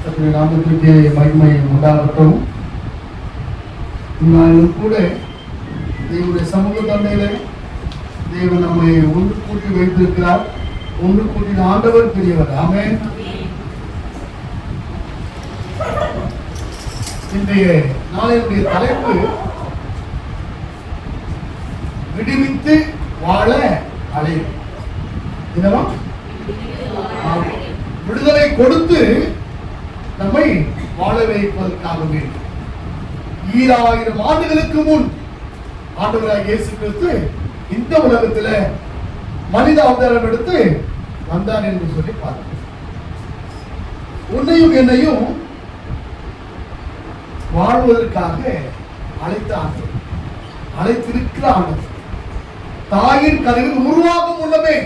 நாமத்திற்கு மகிமை உண்டாகட்டும். நானும் கூட தேவனுடைய சமூக தந்தையில தேவன் நம்மை ஒன்று கூட்டி வைத்திருக்கிறார். ஒன்று கூட்டின ஆண்டவர் பெரியவர். ஆமென். இன்றைய நாளையுடைய தலைப்பு விடுவித்து வாழ அழைப்பு. என்னவா? விடுதலை கொடுத்து நம்மை வாழ வைப்பதற்காக வேண்டும். 2000 ஆண்டுகளுக்கு முன் ஆண்டவராகிய இயேசு கிறிஸ்து இந்த உலகத்தில் மனித அவதாரம் எடுத்து வந்தார் என்று சொல்லி பார்க்கிறோம். உன்னையும் என்னையும் வாழ்வதற்காக அழைத்த ஆண்டவர், அழைத்திருக்கிற ஆண்டவர். தாயின் கருவில் உருவாகும் உள்ளமே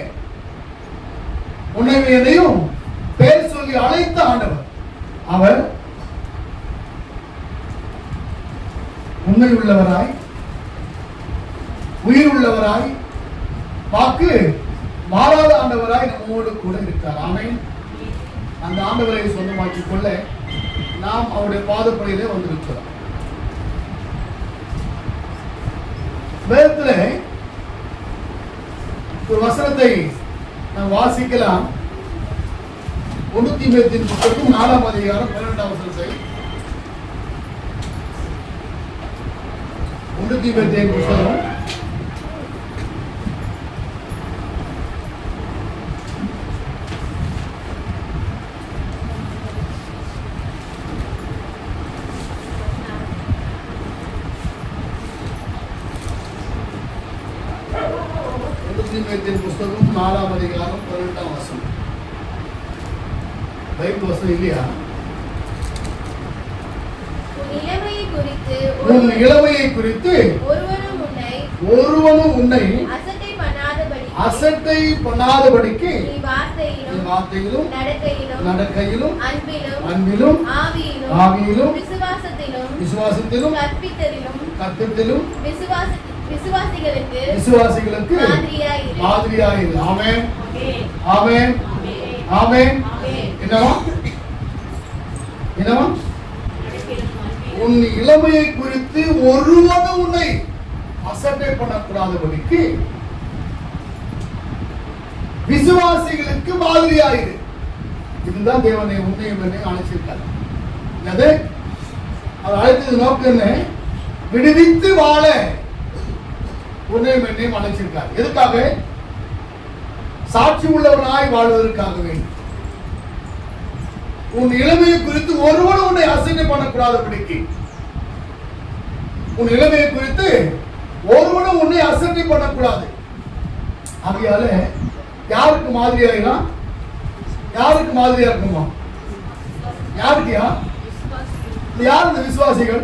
உன்னையும் என்னையும் பேர் சொல்லி அழைத்த ஆண்டவர். அவர் உண்மை உள்ளவராய், உயிர் உள்ளவராய், வாக்கு மாறாத ஆண்டவராய் நம்மோடு கூட இருக்கிறார். ஆமென். அந்த ஆண்டவரை சொந்தமாக்கிக் கொள்ள நாம் அவருடைய பாதப்படியிலே வந்திருக்கிறோம். வேதத்திலே ஒரு வசனத்தை நாம் வாசிக்கலாம். 1 தீமோத்தேயுவின் புத்தகம் 4ஆம் அதிகாரம் 12ஆம் வசனம். 1 தீமோத்தேயுவின் புத்தகம் 4ஆம் அதிகாரம் 18ஆம் வசனம். பைபிள் வசனம் இல்லையா? உன் இளமையை குறித்து ஒருவனும் உன்னை அசட்டை பண்ணாதபடிக்கு வார்த்தையிலும் நடக்கையிலும் அன்பிலும் ஆவியிலும் விசுவாசத்திலும் கற்பித்தலிலும் விசுவாசிகளுக்கு மாதிரியாயிரு. ஆமென். ஆமென். ஆமென். என்னவா? என்னவா? உன் இளமையை குறித்து ஒருவனும் உன்னை அசட்டை பண்ணக்கூடாதபடிக்கு விசுவாசிகளுக்கு மாதிரியாயிரு. இதுதான் தேவனை உன்னையும் என்னை அழைச்சிருக்காரு. அது அழைத்தது நோக்கம் என்ன? விடுவித்து வாழ உன்னையும் என்னையும் அழைச்சிருக்கார். எதுக்காக? சாட்சி உள்ளவனாய் வாழ்வதற்காக வேண்டும். உன் இளமையை குறித்து ஒருவனும் உன்னை அசட்டை பண்ணக்கூடாதபடிக்கு, உன் இளமையை குறித்து ஒருவனும் உன்னை அசட்டை பண்ணக்கூடாது. ஆகையால யாருக்கு மாதிரியா? யாருக்கு மாதிரியா இருக்குமா? யாருக்கியா? யார் இந்த விசுவாசிகள்?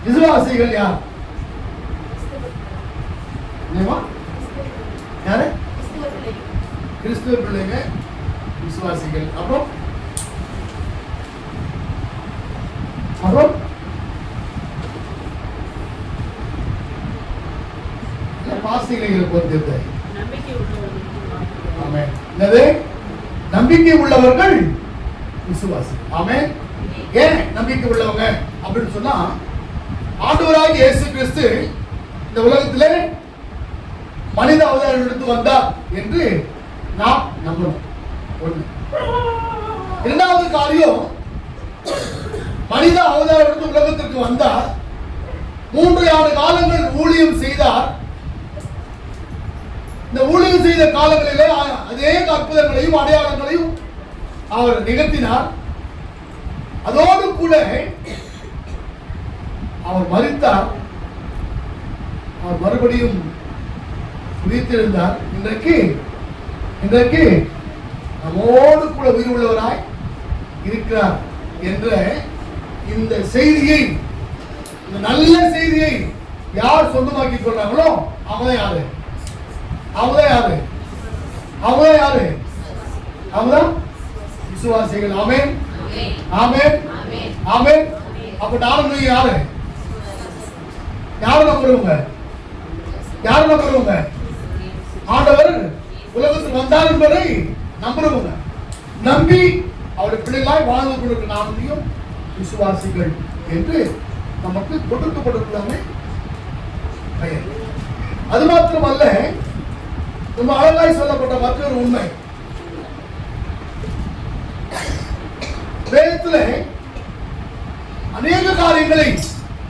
விசுவாசிகள் யார்? யாரு? கிறிஸ்துவ பிள்ளைங்க, விசுவாசிகள். அப்புறம் பாசிகளை பொறுத்து நம்பிக்கை உள்ளவர்கள் விசுவாசி. ஆமென். ஏன் நம்பிக்கை உள்ளவங்க அப்படின்னு சொன்னா, ஆண்டவராகிய இயேசு கிறிஸ்து இந்த உலகத்திலே மனித அவதாரம் எடுத்து வந்தார் என்று நாம் நம்பணும். ஒண்ணு. இரண்டாவது காரியம், மனித அவதாரம் எடுத்து உலகத்திற்கு வந்தார். 3 ஆண்டு காலங்கள் ஊழியம் செய்தார். இந்த ஊழியம் செய்த காலங்களிலே அதே அற்புதங்களையும் அடையாளங்களையும் அவர் நிகழ்த்தினார். அதோடு கூட அவர் மரித்தார். அவர் மறுபடியும் உயிர்த்தெழுந்தார். இன்றைக்கு நம்மோடு கூட உயிர் உள்ளவராய் இருக்கிறார் என்ற இந்த செய்தியை, இந்த நல்ல செய்தியை யார் சொந்தமாக்கி கொள்றாங்களோ அவங்க யாரு? அவங்கதான் விசுவாசிகள். ஆமென். ஆமென். ஆமென். அப்ப நானும் நீங்க யாரு? நம்புறவங்க? ஆண்டவர் உலகத்துக்கு வந்தார் என்பதை நம்புறவங்க. நம்பி அவருடைய பிள்ளைகளாய் வாழ்ந்து கொண்டிருக்கிற நாமத்தையும் விசுவாசிகள் என்று நமக்கு கொடுக்கப்பட்டிருக்கிறாங்க பெயர். அது மாத்திரமல்ல, ரொம்ப அழகாய் சொல்லப்பட்ட மற்றொரு உண்மை, வேதத்தில் அநேக காரியங்களை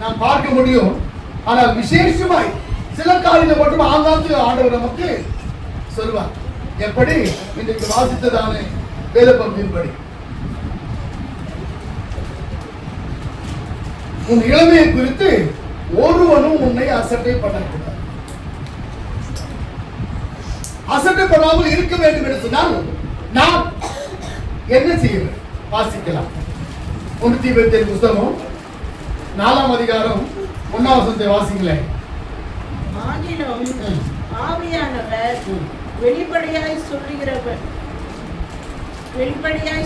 நாம் பார்க்க முடியும். ஆனால் விசேஷமாய் சில காரியங்களை மட்டும் ஆங்காங்கு ஆண்டவர் நமக்கு சொல்வார். எப்படி? இன்றைக்கு வாசித்ததான வேத பகுதியின்படி, உன் இளமையை குறித்து ஒருவனும் உன்னை அசட்டை பண்ணக்கூடாது. அசட்டை பண்ணாமல் இருக்க வேண்டும் என்று சொன்னால் நான் என்ன செய்வேன்? வாசிக்கலாம். 1 தீமோத்தேயு புத்தகம் 4ஆம் அதிகாரம் 1ஆம் வசனத்தை வாசிங்களேன். ஆகிலும் ஆவியானவர் வெளிப்படையாய்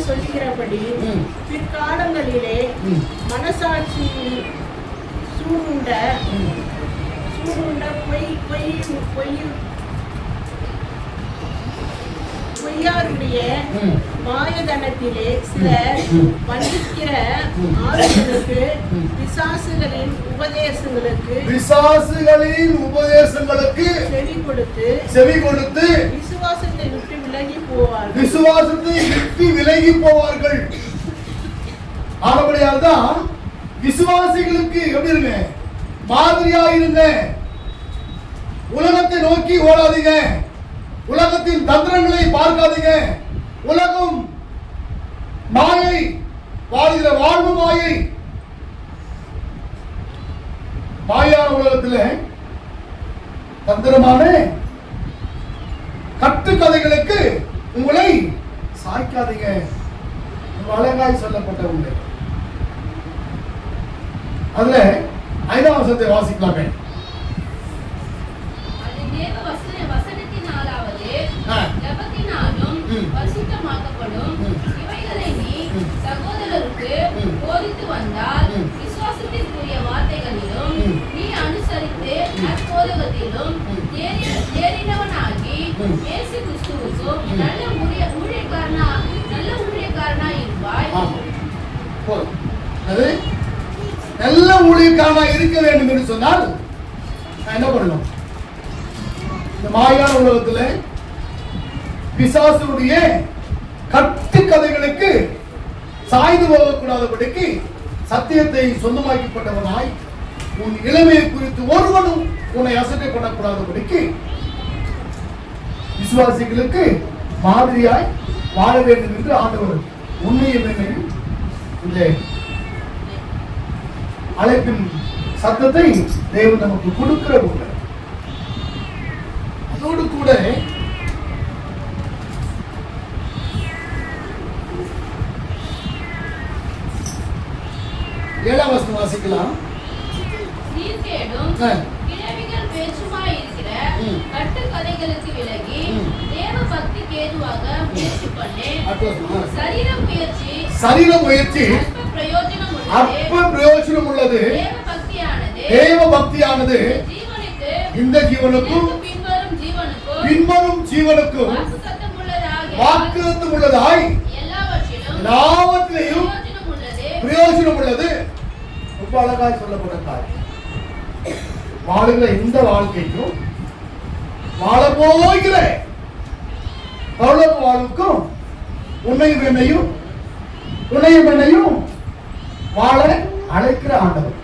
சொல்லுகிறபடி பிற்காலங்களிலே மனசாட்சியில் சூடுண்ட பொய்யாருடைய மாயதனத்திலே சிலர் வஞ்சிக்கிற ஆவிகளுக்கு பிசாசுகளின் உபதேசங்களுக்கு செவி கொடுத்து விசுவாசத்தை விட்டு விலகி போவார்கள். ஆனபடியால் தான் விசுவாசிகளுக்கு எப்படி இருங்க? மாதிரியா இருங்க. உலகத்தை நோக்கி ஓடாதீங்க. உலகத்தின் தந்திரங்களை பார்க்காதீங்க. உலகம் மாயை, வாழ்கிற வாழ்வு மாயை. மாயான உலகத்தில் தந்திரமான கட்டுக்கதைகளுக்கு உங்களை சாய்க்காதீங்க. அழகாய் சொல்லப்பட்ட உண்மை. அதுல 5ஆம் வசனத்தை வாசிக்கலாமே. போதித்து வந்தால் விசுவாசத்திற்குரிய வார்த்தைகளிலும் நீ அனுசரித்து நற்போதகத்திலும் தேறினவனாகி இயேசு கிறிஸ்துவுக்கும் நல்ல ஊழியக்காரனாய் இருப்பாய். நல்ல ஊழியக்காரனாய் இருக்க வேண்டும் என்று சொன்னால் என்ன பண்ணணும்? இந்த மாயான உலகத்துல பிசாசுடைய கட்டுக்கதைகளுக்கு சாய்ந்து போகக்கூடாதபடிக்கு சத்தியத்தை சொந்தமாக்கப்பட்டவனாய் உன் இளமையை குறித்து ஒருவனும் உன்னை அசட்டை பண்ணக்கூடாதபடிக்கு விசுவாசிகளுக்கு மாதிரியாய் வாழ வேண்டும் என்று ஆண்டவர் உண்மையும் என்னையும் இந்த அழைப்பின் சத்தத்தை தேவன் நமக்கு கொடுக்கிற உண்மை. அதோடு கூட 7ஆம் வசனம் வாசிக்கலாம். கிழவிகள் பேச்சுமாய் இருக்கிற கட்டுக்கதைகளுக்கு விலகி தேவ பக்திக்கு ஏதுவாக முயற்சி பண்ணு. சரீர முயற்சி அற்ப பிரயோஜனம் உள்ளது. தேவ பக்தியானது இந்த ஜீவனுக்கும் பின்வரும் ஜீவனுக்கும் வாக்குத்தத்தம் உள்ளதாய் எல்லாவற்றிலையும் பிரயோஜனம் உள்ளது. ரொம்ப அழகாய் சொல்லப்பட்ட காரியம். வாழுகிற இந்த வாழ்க்கைக்கும் வாழ போகிற பரலோக வாழ்வுக்கும் உன்னையும் என்னையும் வாழ அழைக்கிற ஆண்டவர்.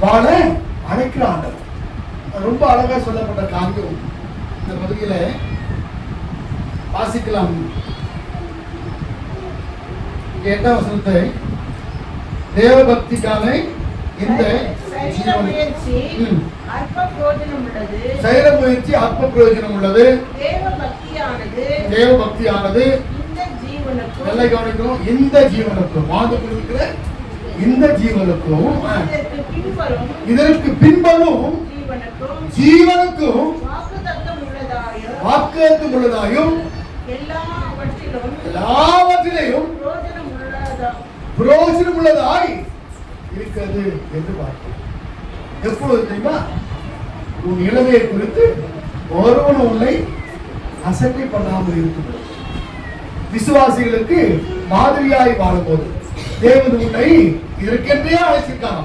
வாழ அழைக்கிற ஆண்டவர். ரொம்ப அழகா சொல்லப்பட்ட காரியம் இந்த பகுதியில வாசிக்கலாம். 8ஆம் வசனத்தை தேவ பக்திக்கான இந்த சரீர முயற்சி அற்ப பிரயோஜனம் உள்ளது. தேவ பக்தியானது நல்ல கவனிக்கணும். இந்த ஜீவனுக்கும் வாழ்ந்து கொண்டிருக்கிற இந்த ஜீவனுக்கும் இதற்கு பின்பரும் ஜீவனுக்கும் வாக்குத்தத்தம் உள்ளதாயும் எல்லாவற்றிலையும் பிரயோஜனம் உள்ளதாய் இருக்கிறது என்று பார்க்கிறோம். எப்பொழுது தெரியுமா? உன் இளமையை குறித்து ஒருவனும் உன்னை அசட்டை பண்ணாமல் இருக்கும் விசுவாசிகளுக்கு மாதிரியாய் வாழும்போது தேவன் உன்னை இதற்கென்றே அழைச்சிருக்காங்க.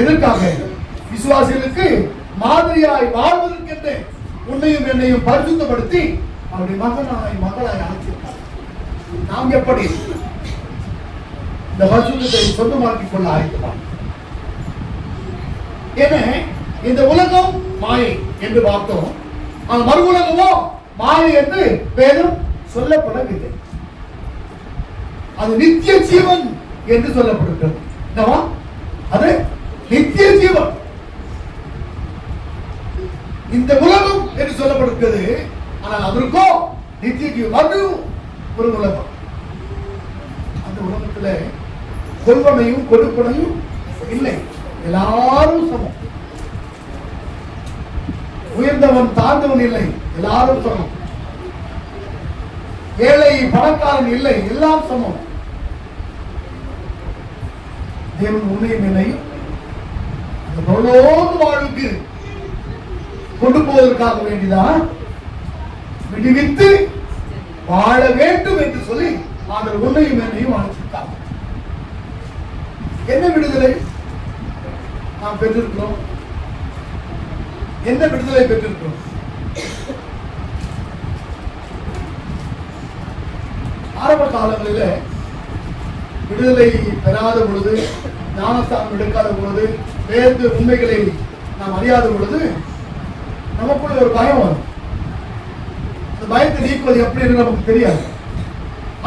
எதற்காக? விசுவாசிகளுக்கு மாதிரியாய் வாழ்வதற்கென்றே உன்னையும் என்னையும் பரிசுத்தப்படுத்தி அவருடைய மகளாய் அழைச்சிருக்காங்க. நாம் எப்படி இந்த பரிசுத்தத்தை சொந்தமாக்கிக் கொள்ள ஆயத்தமா? ஏன்னா இந்த உலகம் மாயை என்று பார்த்தோம். அந்த மறு உலகமோ மாயை என்று வேதம் சொல்லப்படவில்லை. அது நித்திய ஜீவன் என்று சொல்லப்படுகிறது. அது நித்திய ஜீவன். இந்த உலகம் என்று சொல்லப்படுகிறது. ஆனால் அதற்கோ நித்திய ஜீவன் அது ஒரு உலகம். அந்த உலகத்துல கொள்வனையும் கொடுப்பனையும் இல்லை. எல்லாரும் சமம். உயர்ந்தவன் தாழ்ந்தவன் இல்லை. எல்லாரும் சமம். ஏழை பணக்காரன் இல்லை. எல்லாம் சமம். தேவன் உன்னையும் என்னையும் அந்த பரலோக வாழ்வுக்கு கொண்டு போவதற்காக வேண்டிதான் விடுவித்து வாழ வேண்டும் என்று சொல்லி அவர் உன்னையும் என்னையும் அழைச்சிருக்காங்க. என்ன விடுதலை நாம் பெற்றிருக்கிறோம்? என்ன விடுதலை பெற்றிருக்கிறோம்? ஆரம்ப காலங்களில் விடுதலை பெறாத பொழுது, ஞானஸ்தானம் எடுக்காத பொழுது, வேறு உண்மைகளை நாம் அறியாத பொழுது நமக்குள்ள ஒரு பயம் வரும். அந்த பயத்தை நீக்குவது எப்படி என்று நமக்கு தெரியாது.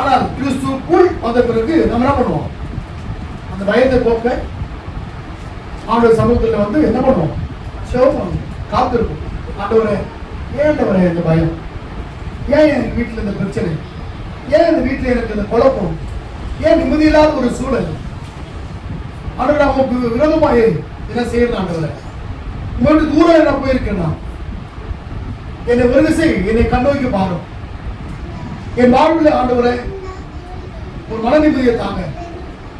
ஆனால் கிறிஸ்துவுக்குள் வந்த பிறகு நம்ம என்ன பண்ணுவோம்? அந்த பயத்தை போக்க ஆண்டவர் சமூகத்தில் வந்து என்ன பண்ணுவோம்? சிவம் காத்திருக்கும். ஆண்டவரே, ஏண்டவரே இந்த பயம்? ஏன் எனக்கு வீட்டில் இந்த பிரச்சனை? ஏன் இந்த வீட்டில் எனக்கு இந்த குழப்பம்? ஏன் நிம்மதி இல்லாத ஒரு சூழல்? ஆண்டவர் நமக்கு விரோதமாக என்ன செய்யணும்? ஆண்டவரை உங்களுக்கு தூரம் என்ன போயிருக்கேன்னா என்னை விருது என்னை கண்ணோக்கி பாரும். என் வாழ்வில் ஆண்டவரை ஒரு மன நிம்மதியை தாங்க,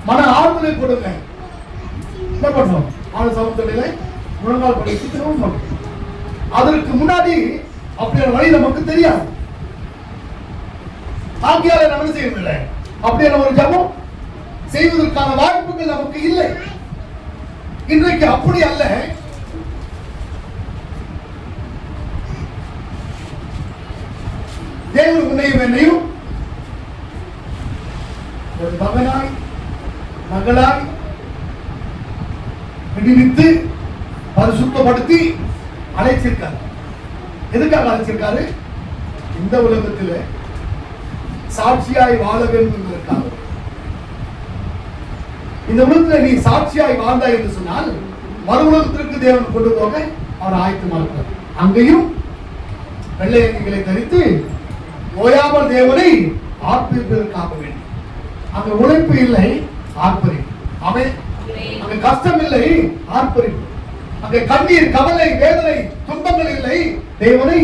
மன ஆறுதலை கொடுங்க. என்ன பண்ணணும்? ஆண்டு சமூகத்திலே முழங்கால் படி சித்திரமும் பண்ணணும். அதற்கு முன்னாடி அப்படியான வழி நமக்கு தெரியாது. ஆகியால நம்ம செய்யவில்லை. அப்படியான ஒரு ஜபம் செய்வதற்கான வாய்ப்புகள் நமக்கு இல்லை. இன்றைக்கு அப்படி அல்ல. தேவன் உன்னையும் என்னையும் ஒரு மகனாய் மகளாய் விடுவித்து பரிசுத்தப்படுத்தி அழைச்சிருக்காரு. எதுக்காக அழைச்சிருக்காரு? இந்த உலகத்தில் சாட்சியாய் வாழ வேண்டும் என்பதற்காக. இந்த உலகத்தில் நீ சாட்சியாய் வாழ்ந்தாய் என்று சொன்னால் மறு உலகத்திற்கு தேவன் கொண்டு போக அவர் ஆயத்தமாக இருக்கிறார். அங்கேயும் வெள்ளை அங்கிகளை தரித்து ஓயாமல் தேவனை ஆர்ப்பரிப்பதற்காக வேண்டும். அங்க உழைப்பு இல்லை, ஆர்ப்பரிப்பு. அவன் அங்க கஷ்டம் இல்லை, ஆர்ப்பரிப்பு. அங்க கண்ணீர், கவலை, வேதனை, துன்பங்கள் இல்லை, தேவனை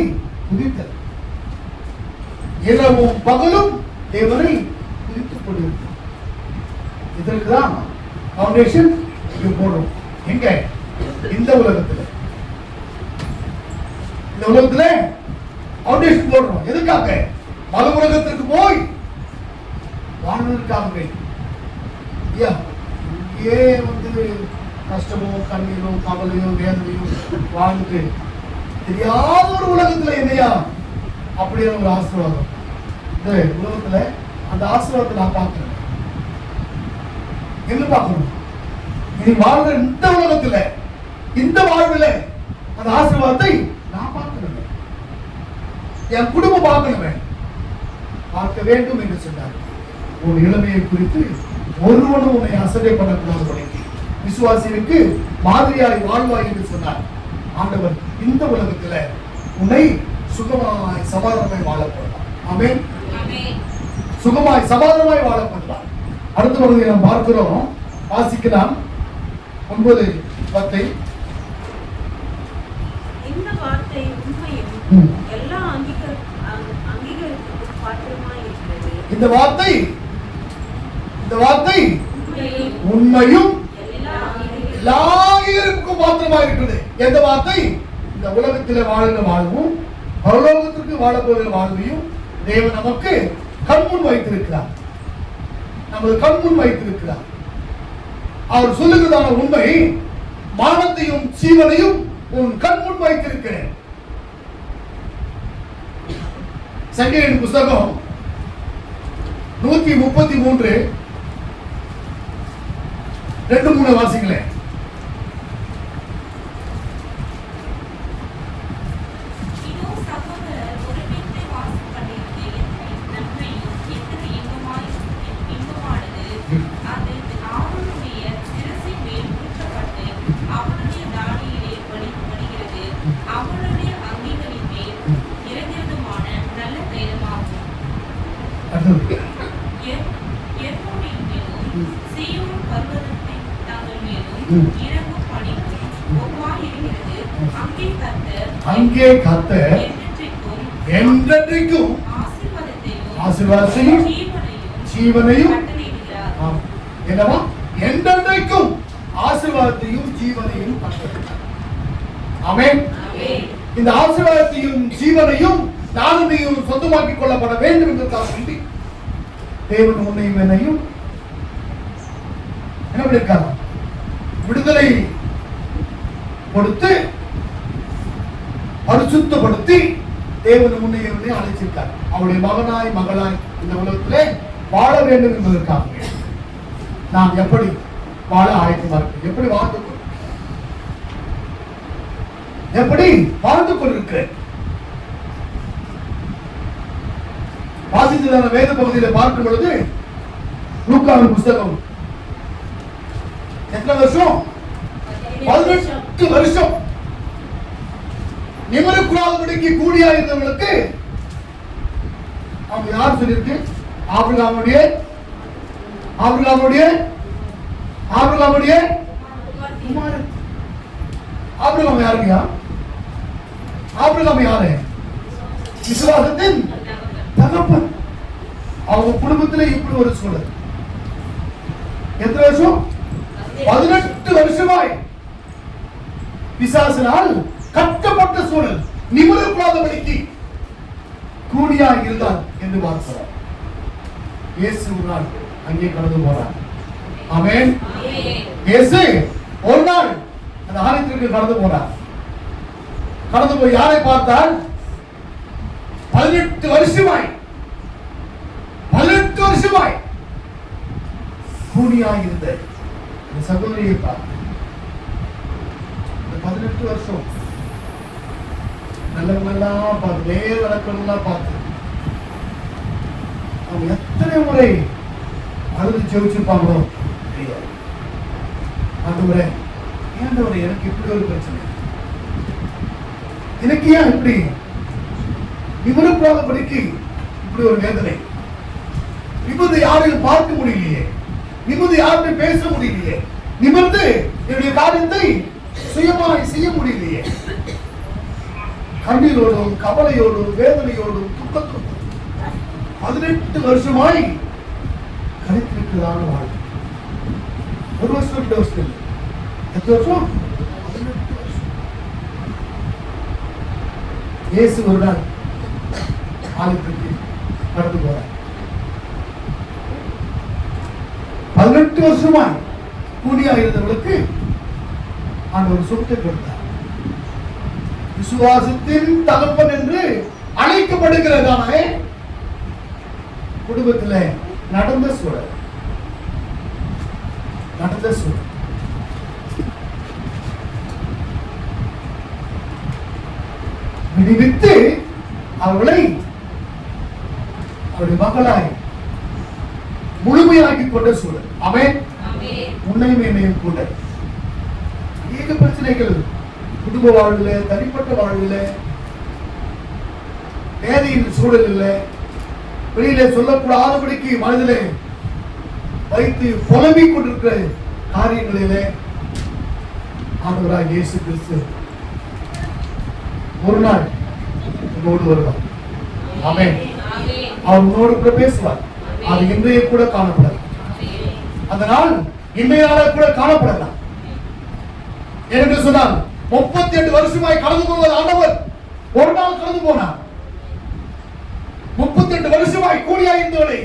துதித்தல். இரவும் பகலும் தேவனை துதித்துக் கொண்டிருக்கிறார். இதற்குதான் ஃபவுண்டேஷன் இங்க போடுறோம். எங்க? இந்த உலகத்துல. இந்த உலகத்துல ஃபவுண்டேஷன் போடுறோம். எதுக்காக? மறு உலகத்திற்கு போய் வாழ்வதற்காக வேண்டும். ஏன் வந்து கஷ்டமோ, கண்ணீரோ, கவலையோ, வேதனையோ வாழ்ந்துட்டு தெரியாத ஒரு உலகத்துல என்னையா அப்படியே ஒரு ஆசீர்வாதம். இந்த உலகத்துல அந்த ஆசீர்வாதத்தை நான் பார்க்கிறேன். என்ன பார்க்கணும்? இனி வாழ்ற இந்த உலகத்துல, இந்த வாழ்வுல அந்த ஆசீர்வாதத்தை நான் பார்க்கணும். என் குடும்பம் பார்க்கணுமே, பார்க்க வேண்டும் என்று சொன்னார். ஒரு இளமையை குறித்து ஒருவனும் உன்னை அசட்டை பண்ணக்கூடாது. விசுவாசிகளுக்கு மாதிரியாய் வாழ்வாய் என்று சொன்னார். ஆண்டவர் இந்த உலகத்துல உன்னை சுகமாய் சமாதானமாய் வாழப்படுவார். ஆமென். சுகமாய் சமாதானமாய் வாழப்படுவார். அடுத்த வருகை நாம் பார்க்கிறோம். வாசிக்கலாம் 9:10. இந்த வார்த்தை உண்மையும் எல்லா அங்கீகாரத்துக்கும் பாத்திரமாய் இருக்கிறது. இந்த வார்த்தை உண்மையும் எல்லா அங்கீகாரத்துக்கும் பாத்திரமாய் இருக்கிறது. எந்த வார்த்தை? இந்த உலகத்தில் வாழ்கிற வாழ்வும் பரலோகத்திற்கு வாழப்போகிற வாழ்வையும் தேவன் நமக்கு கண்முன் வைத்திருக்கிறார். நமது கண்முன் வைத்திருக்கிறார். அவர் சொல்லுகிறதான உண்மை, மரணத்தையும் ஜீவனையும் உன் கண்முன் வைத்திருக்கிறேன். சங்கீதத்தின் புஸ்தகம் 133 2-3 வாசிங்களேன். இதோ சகோதரர் ஒரு வீட்டை வாசம் பண்ணிற்கு நன்மையும் எத்தனை இன்பமானது. அது அவனுடைய சிரசின் மேல் ஊற்றப்பட்டு அவனுடைய தாடியிலே வடிகிறது. அவனுடைய அங்கிகளின் மேல் இறங்கிறதுமான நல்ல தைலமாகும். எர்மோனின் மேலும் சீயோன் பர்வதத்தின் தங்கள் மேலும் இறங்கும் பணிக்கும் ஒவ்வாயிருக்கிறது. அங்கே கர்த்தர் என்றென்றைக்கும் ஆசீர்வாதத்தையும் ஜீவனையும் என்னவா என்றென்றைக்கும் ஆசீர்வாதத்தையும் ஜீவனையும் கட்டளையிட்டார். ஆமென். இந்த ஆசீர்வாதத்தையும் ஜீவனையும் நானும் நீயும் சொந்தமாக்கிக் கொள்ளப்பட வேண்டும் என்பதற்காக வேண்டி தேவன் உன்னையும் என்னையும் என்ன பண்ணிருக்கார்? விடுதலை கொடுத்து பரிசுத்தப்படுத்தி தேவன் உன்னையும் என்னையும் அழைச்சிருக்கார். அவருடைய மகனாய் மகளாய் இந்த உலகத்திலே வாழ வேண்டும் என்பதற்காக நாம் எப்படி வாழ ஆயத்தமா இருக்கு, எப்படி வாழ்ந்து கொண்டிருக்கிறேன். வாசித்ததான வேத பகுதியில் பார்க்கும் பொழுது லூக்காவின் புஸ்தகம் எத்தனை வருஷம்? 18 வருஷம் நிமிரக்கூடாதபடிக்கு கூடியா இருந்தவர்களுக்கு அவங்க யார் சொல்லியிருக்கு? ஆபிரகாமுடைய குமாரன். ஆபிரகாம் யாருங்க? ஆபிரகாம் யாரு? விசுவாசத்தின் தகப்பன். அவங்க குடும்பத்திலே இப்படி ஒரு சூழல். எத்தனை வருஷம்? 18 வருஷமாய் பிசாசினால் கட்டப்பட்ட சூழல், நிமிரக்கூடாதபடிக்கு கூடியா இருந்தார் என்று பார்க்கிறார். இயேசு ஒரு நாள் அங்கே கடந்து போறார். ஆமென். இயேசு ஒரு நாள் அந்த ஆலயத்திற்கு கடந்து போறார். கடந்து போய் யாரை பார்த்தால் 18 வருஷமாய் கூடியாய் இருந்த இந்த சகோதரியை பார்த்து 18 வருஷம் நல்லவங்களெல்லாம் பார்த்து, நேர வழக்கெல்லாம் பார்த்து அவங்க எத்தனை முறை அழுது ஜெபிச்சிருப்பாங்களோ தெரியாது. ஆண்டவரே, ஏண்டவரே எனக்கு இப்படி ஒரு பிரச்சனை, எனக்கு ஏன் இப்படி நிமிரக்கூடாதபடிக்கு இப்படி ஒரு வேதனை, நிமிர்ந்து யாரையும் பார்க்க முடியலையே, நிமிர்ந்து யாருமே பேச முடியலையே, நிமிர்ந்து என்னுடைய காரியத்தை சுயமாய் செய்ய முடியலையே, கண்ணீரோடும் கவலையோடும் வேதனையோடும் துக்கத்தோடும் 18 வருஷமாய் கழித்திருக்கிறதான வாழ்க்கை. ஒரு வருஷம் 2 வருஷம் இல்லை, எத்தனை வருஷம்? 18 வருஷம். இயேசு ஒரு நாள் ஆலயத்திற்கு கடந்து போறார். 18 வருஷமாய் கூடியா இருந்தவர்களுக்கு ஆண்டவர் சுகத்தை கொடுத்தார். விசுவாசத்தின் தகப்பன் என்று அழைக்கப்படுகிறதானே குடும்பத்தில் நடந்த சூழல் விடுவித்து அவர்களை அவருடைய மகளாய் முழுமையாக்கி கொண்ட சூழல். அவன் உன்னையும் என்னையும் கூட அநேக பிரச்சனைகள் குடும்ப வாழ்வில், தனிப்பட்ட வாழ்வில், வேதையின் சூழலில், வெளியில சொல்லக்கூடாதபடிக்கு மனதிலே வைத்து புலம்பிக் கொண்டிருக்கிற காரியங்களிலே ஆண்டவராய் இயேசு கிறிஸ்து ஒரு நாள் உன்னோடு வருவார். ஆமென். அவர் உன்னோடு கூட பேசுவார். அது இன்றைய கூட காணப்படலாம். அந்த நாள் இன்றைய நாள கூட காணப்படலாம். என்று சொன்னால் 38 வருஷமாய் கடந்து போவது ஆண்டவர் ஒரு நாள் கடந்து போனார். 38 வருஷமாய் கூலியா இருந்தவரை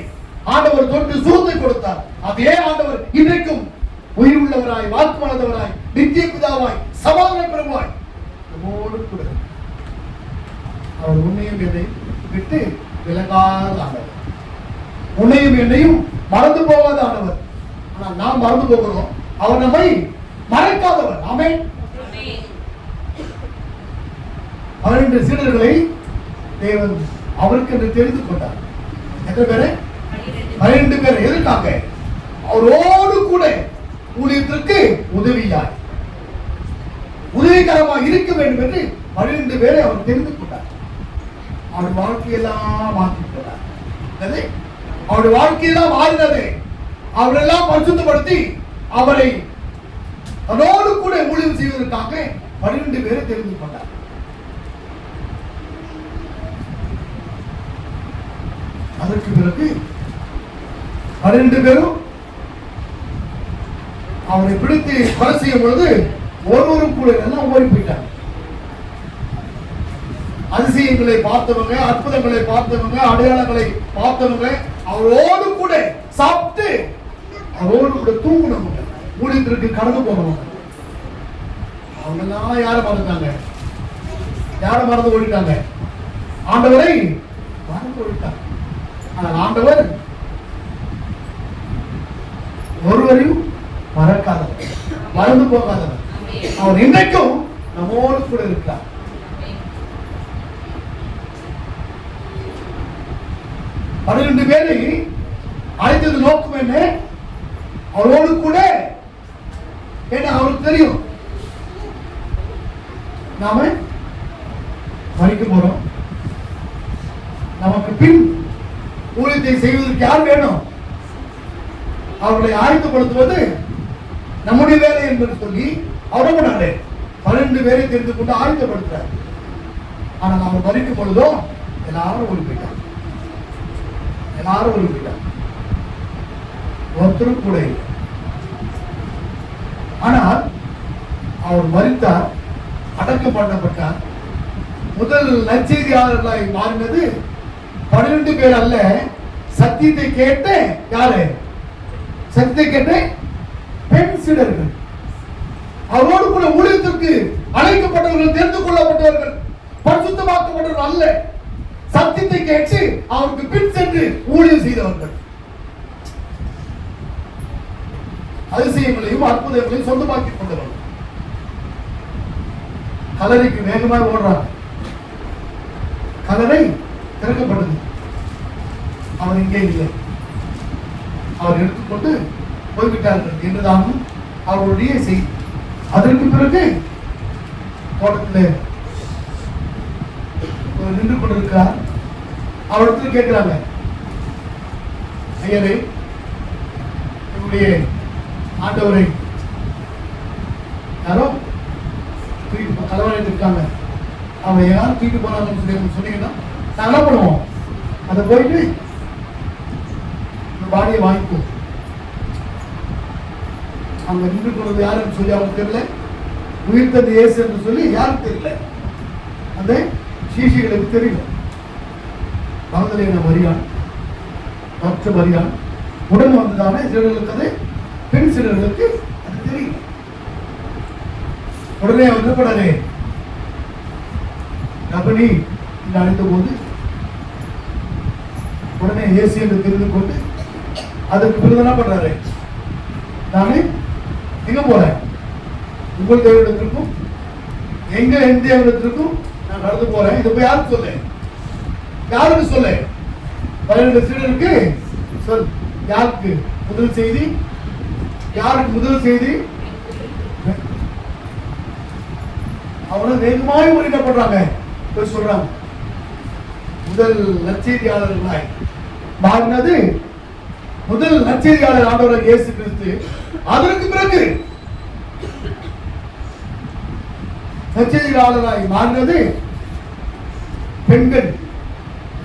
ஆண்டவர் தொட்டு சுகத்தை கொடுத்தார். அதே ஆண்டவர் இன்றைக்கும் உயிர் உள்ளவராய், வாக்குமானவராய், நித்திய பிதாவாய், சமாதான பிரபுவாய் நம்மோடு கூட இருக்கிறார். அவர் உன்னையும் என்னை விட்டு விலகாத ஆண்டவர், உன்னையும் என்னையும் மறந்து போகாத ஆண்டவர். ஆனால் நாம் மறந்து போகிறோம், அவர் நம்மை மறக்காதவர். ஆமென். 12 சீடர்களை தேவன் அவருக்கு என்று தெரிந்து கொண்டார். எத்தனை பேரு? 12 பேர். எதற்காக? அவரோடு கூட ஊழியத்திற்கு உதவியாய், உதவிகரமாக இருக்க வேண்டும் என்று 12 பேரை அவர் தெரிந்து கொண்டார். அவர் வாழ்க்கையெல்லாம் மாற்றிவிட்டார். அவருடைய வாழ்க்கையெல்லாம் மாறினது. அவரெல்லாம் பரிசுத்தப்படுத்தி அவரை அதோடு கூட ஊழியம் செய்வதற்காக 12 பேரை தெரிந்து கொண்டார். அதற்கு பிறகு 12 பேரும் அவரை பிடித்து கொலை செய்யும் பொழுது ஒருவரும் கூட எல்லாம் ஓடி போயிட்டாங்க. அதிசயங்களை பார்த்தவங்க, அற்புதங்களை பார்த்தவங்க, அடையாளங்களை பார்த்தவங்க, அவரோடு கூட சாப்பிட்டு அவரோடு கூட தூங்கினவங்க, ஊழியத்திற்கு கடந்து போனவங்க, அவங்க எல்லாம் யாரை மறந்தாங்க? யாரை மறந்து ஓடிட்டாங்க? ஆண்டவரை மறந்து ஓடிட்டாங்க. ஆனால் ஆண்டவர் ஒருவரையும் மறக்காதவர், மறந்து போகாதவர். அவர் இன்றைக்கும் நம்மோடு கூட இருக்கிறார். பன்னிரண்டு பேரை அழைத்தது நோக்கம் என்ன? அவரோடு கூட, ஏன்னா அவருக்கு தெரியும் நாம மறிக்க போறோம், நமக்கு பின் ஊழியத்தை செய்வதற்கு யார் வேணும்? அவர்களை ஆயத்தப்படுத்துவது நம்முடைய வேலை என்று சொல்லி அவரோடு 12 பேரை தெரிந்து கொண்டு ஆயத்தப்படுத்துறார். ஆனால் அவர் மறிக்கும் பொழுதோ எல்லாரும் ஓடி போயிட்டார். எல்லாரும் ஓடி போயிட்டார். ஒருத்தரும் கூட இல்லை. ஆனால் அவர் மரித்தார், அடக்கம் பண்ணப்பட்டார். முதல் நற்செய்தியாளர்களாய் மாறினது 12 பேர் அல்ல, சத்தியத்தை கேட்ட யாரு? சத்தியத்தை கேட்ட பெண் சீடர்கள். அவரோடு கூட ஊழியத்திற்கு அழைக்கப்பட்டவர்கள், தெரிந்து கொள்ளப்பட்டவர்கள், பரிசுத்தமாக்கப்பட்டவர்கள் அல்ல, சத்தியத்தை கேட்டு அவருக்கு பின் சென்று ஊழியம் செய்தவர்கள். அதிசயங்களையும் அற்புதங்களையும் சொந்தமாக்கிக் கொண்டவர்கள். கல்லறைக்கு வேகமாக ஓடுறாங்க. கல்லறை திறக்கப்பட்டது. அவர் இங்கே இல்லை. அவர் எடுத்துக்கொண்டு போய்விட்டார்கள் என்றுதான் அவருடைய செய்தி. அதற்கு பிறகு தோட்டத்தில் நின்று கொண்டிருக்கிறார். அவரிடத்தில் கேட்கிறாங்க, ஐயரே, என்னுடைய ஆண்டவரை யாரோ கலவரைத்திருக்காங்க, அவன் யாரும் தூக்கிட்டு போனாங்கன்னு சொல்லி சொன்னீங்கன்னா நாங்கள் என்ன பண்ணுவோம்? அதை போயிட்டு பாடியை வாங்கிக்குவோம். அங்க நின்று கொண்டது யாருன்னு சொல்லி அவங்களுக்கு தெரியல, உயிர் தந்த இயேசு என்று சொல்லி யாருக்கு தெரியல, அந்த சீஷிகளுக்கு தெரியல. மகதலேனா மரியாள், மற்ற மரியாள் உடன் வந்ததான சிலர்களுக்கு அது, பெண் சிலர்களுக்கு அது தெரியல. உடனே அவர் என்ன பண்ணாரு? கபனி என்று அழைத்த போது உடனே இயேசு என்று தெரிந்து கொண்டு அதற்கு பிறகு என்ன பண்றாரு? நானே எங்க போறேன்? உங்கள் தேவனிடத்திற்கும் என் தேவனிடத்திற்கும் நான் நடந்து போறேன். இதை போய் யாருக்கு சொல்ல? யாருக்கு சொல்ல? 12 சீடருக்கு சொல். யாருக்கு முதல் செய்தி? யாருக்கு முதல் செய்தி? அவனை வேகமாய் ஒழிக்கப்படுறாங்க. போய் சொல்றாங்க. முதல் நற்செய்தியாளர்களாய் மாறினது முதல் நற்செய்தியாளர் ஆண்டவர் இயேசு கிறிஸ்து. அதற்கு பிறகு நற்செய்தியாளராய் மாறினது பெண்கள்